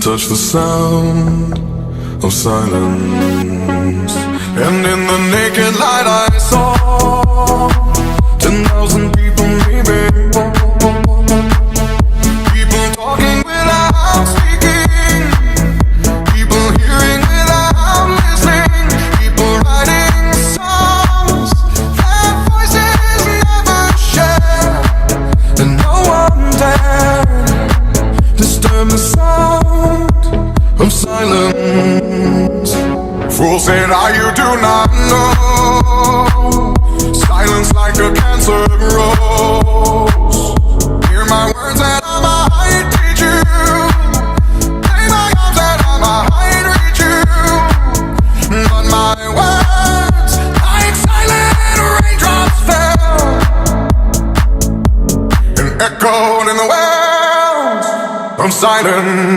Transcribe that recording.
touch the sound of silence. And in the naked light I saw 10,000 people maybe. People talking without speaking, people hearing without listening, people writing songs that voices never share. And no one dared disturb the sound of silence. Fool said, you do not know. Silence like a cancer grows. Hear my words and I might teach you. Play my arms and I might reach you. But my words, like silent raindrops, fell and echoed in the wells of silence.